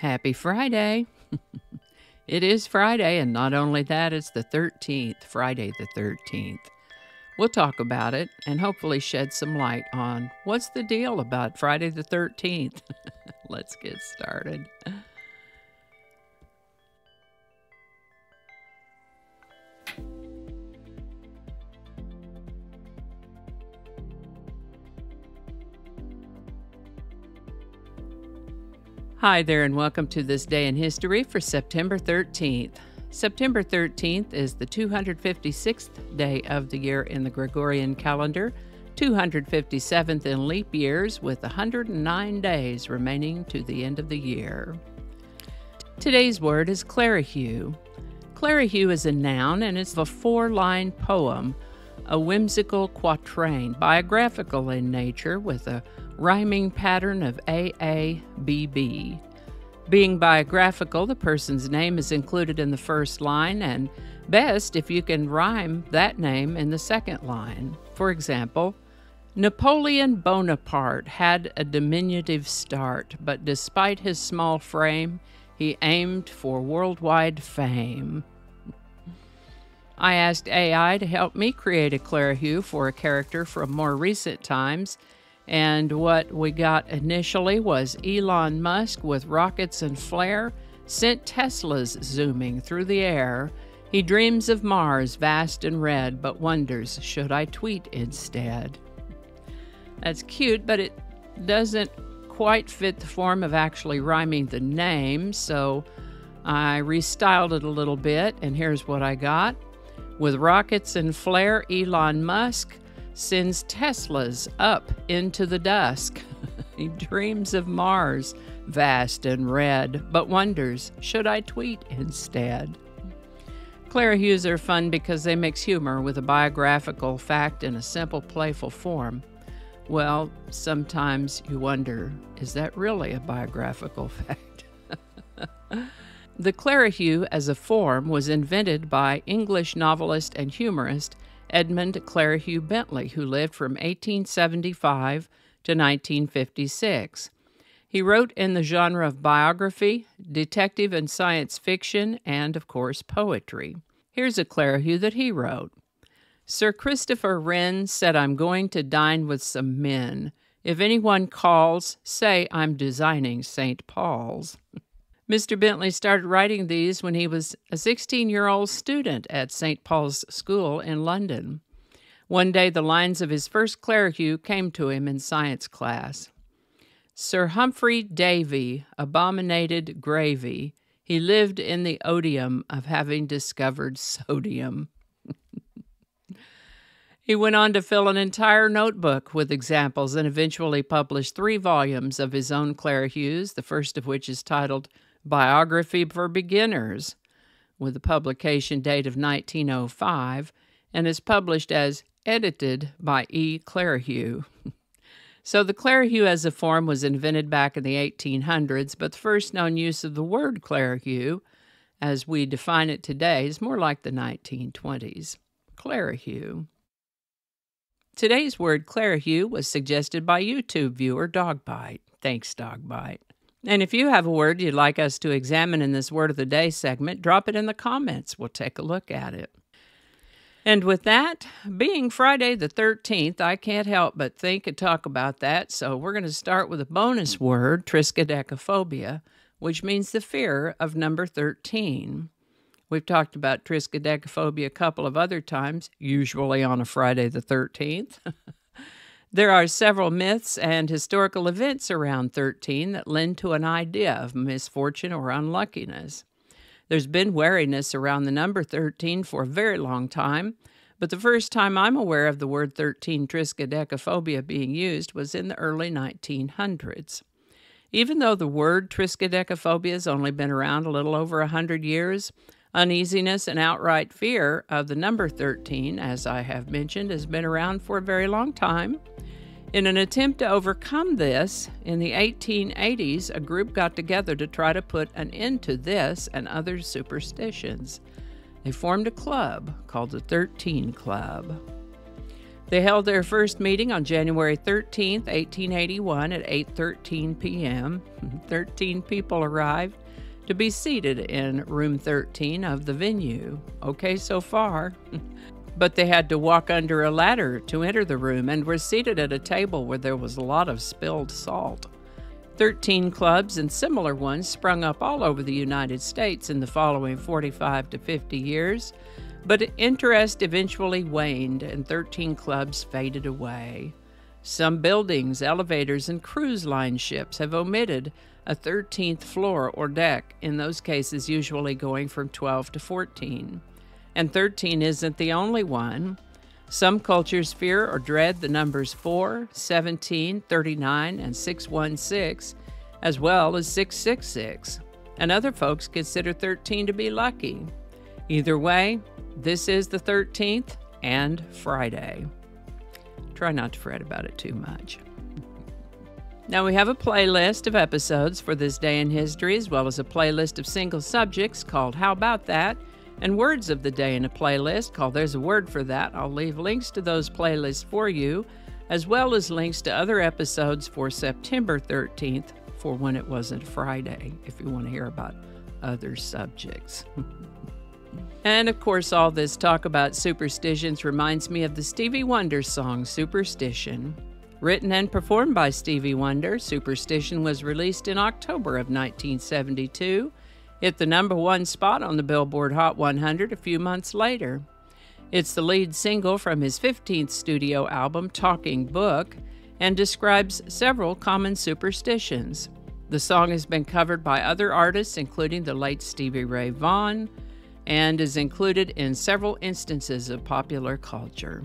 Happy Friday! It is Friday, and not only that, it's the 13th, Friday the 13th. We'll talk about it and hopefully shed some light on what's the deal about Friday the 13th. Let's get started. Hi there, and welcome to this day in history for September 13th. September 13th is the 256th day of the year in the Gregorian calendar, 257th in leap years, with 109 days remaining to the end of the year. Today's word is Clerihew. Clerihew is a noun, and it's a four-line poem, a whimsical quatrain, biographical in nature with a rhyming pattern of AABB. Being biographical, the person's name is included in the first line, and best if you can rhyme that name in the second line. For example, Napoleon Bonaparte had a diminutive start, but despite his small frame, he aimed for worldwide fame. I asked AI to help me create a Clerihew for a character from more recent times, and what we got initially was Elon Musk with rockets and flare, sent Teslas zooming through the air. He dreams of Mars vast and red, but wonders, should I tweet instead? That's cute, but it doesn't quite fit the form of actually rhyming the name, so I restyled it a little bit, and here's what I got. With rockets and flare, Elon Musk sends Teslas up into the dusk. He dreams of Mars, vast and red, but wonders, should I tweet instead? Clerihews are fun because they mix humor with a biographical fact in a simple, playful form. Well, sometimes you wonder, is that really a biographical fact? The Clerihew as a form was invented by English novelist and humorist Edmund Nicolas Bentley, who lived from 1875 to 1956. He wrote in the genre of biography, detective and science fiction, and, of course, poetry. Here's a Clerihew that he wrote. Sir Christopher Wren said, I'm going to dine with some men. If anyone calls, say I'm designing St. Paul's. Mr. Bentley started writing these when he was a 16-year-old student at St. Paul's School in London. One day, the lines of his first Clerihew came to him in science class. Sir Humphrey Davy abominated gravy. He lived in the odium of having discovered sodium. He went on to fill an entire notebook with examples and eventually published 3 volumes of his own Clerihews, the first of which is titled Biography for Beginners, with a publication date of 1905, and is published as edited by E. Clerihew. So the Clerihew as a form was invented back in the 1800s, but the first known use of the word Clerihew, as we define it today, is more like the 1920s. Clerihew. Today's word Clerihew was suggested by YouTube viewer Dogbite. Thanks, Dogbite. And if you have a word you'd like us to examine in this Word of the Day segment, drop it in the comments. We'll take a look at it. And with that, being Friday the 13th, I can't help but think and talk about that, so we're going to start with a bonus word, triskaidekaphobia, which means the fear of number 13. We've talked about triskaidekaphobia a couple of other times, usually on a Friday the 13th. There are several myths and historical events around 13 that lend to an idea of misfortune or unluckiness. There's been wariness around the number 13 for a very long time, but the first time I'm aware of the word 13 triskaidekaphobia being used was in the early 1900s. Even though the word triskaidekaphobia has only been around a little over 100 years, uneasiness and outright fear of the number 13, as I have mentioned, has been around for a very long time. In an attempt to overcome this, in the 1880s, a group got together to try to put an end to this and other superstitions. They formed a club called the 13 Club. They held their first meeting on January 13th, 1881 at 8:13 p.m. 13 people arrived to be seated in room 13 of the venue. Okay so far. But they had to walk under a ladder to enter the room and were seated at a table where there was a lot of spilled salt. 13 clubs and similar ones sprung up all over the United States in the following 45 to 50 years, but interest eventually waned and 13 clubs faded away. Some buildings, elevators, and cruise line ships have omitted a 13th floor or deck, in those cases usually going from 12 to 14. And 13 isn't the only one. Some cultures fear or dread the numbers 4, 17, 39, and 616, as well as 666. And other folks consider 13 to be lucky. Either way, this is the 13th and Friday. Try not to fret about it too much. Now we have a playlist of episodes for this day in history, as well as a playlist of single subjects called How About That? And words of the day in a playlist called There's a Word for That. I'll leave links to those playlists for you, as well as links to other episodes for September 13th for when it wasn't Friday, if you want to hear about other subjects. And of course, all this talk about superstitions reminds me of the Stevie Wonder song Superstition. Written and performed by Stevie Wonder, Superstition was released in October of 1972. Hit the #1 spot on the Billboard Hot 100 a few months later. It's the lead single from his 15th studio album, Talking Book, and describes several common superstitions. The song has been covered by other artists, including the late Stevie Ray Vaughan, and is included in several instances of popular culture.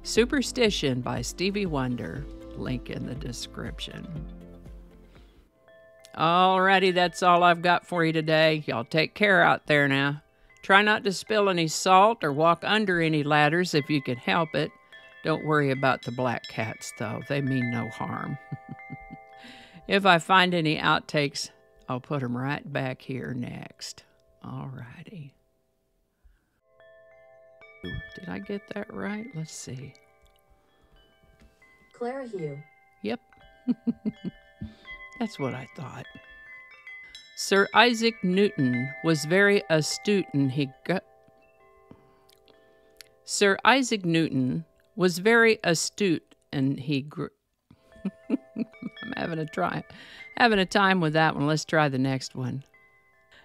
Superstition by Stevie Wonder, link in the description. Alrighty, that's all I've got for you today. Y'all take care out there now. Try not to spill any salt or walk under any ladders if you can help it. Don't worry about the black cats, though. They mean no harm. If I find any outtakes, I'll put them right back here next. Alrighty. Did I get that right? Let's see. Clerihew. Yep. That's what I thought. Sir Isaac Newton was very astute and Sir Isaac Newton was very astute and he grew. I'm having a time with that one. Let's try the next one.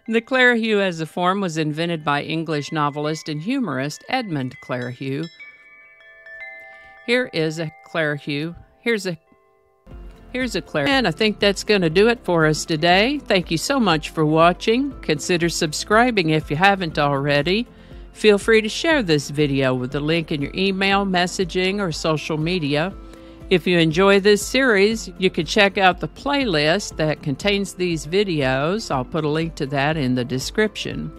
The Clerihew as a form was invented by English novelist and humorist Edmund Clerihew. Here is a Clerihew. Here's a Clerihew. And I think that's going to do it for us today. Thank you so much for watching. Consider subscribing if you haven't already. Feel free to share this video with the link in your email, messaging, or social media. If you enjoy this series, you can check out the playlist that contains these videos. I'll put a link to that in the description.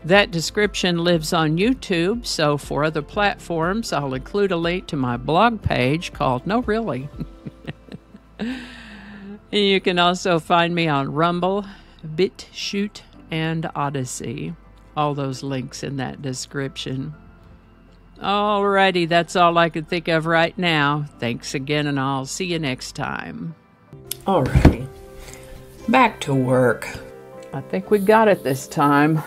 That description lives on YouTube, so for other platforms, I'll include a link to my blog page called No Really. You can also find me on Rumble, BitChute, and Odyssey. All those links in that description. Alrighty, that's all I can think of right now. Thanks again, and I'll see you next time. Alrighty, back to work. I think we got it this time.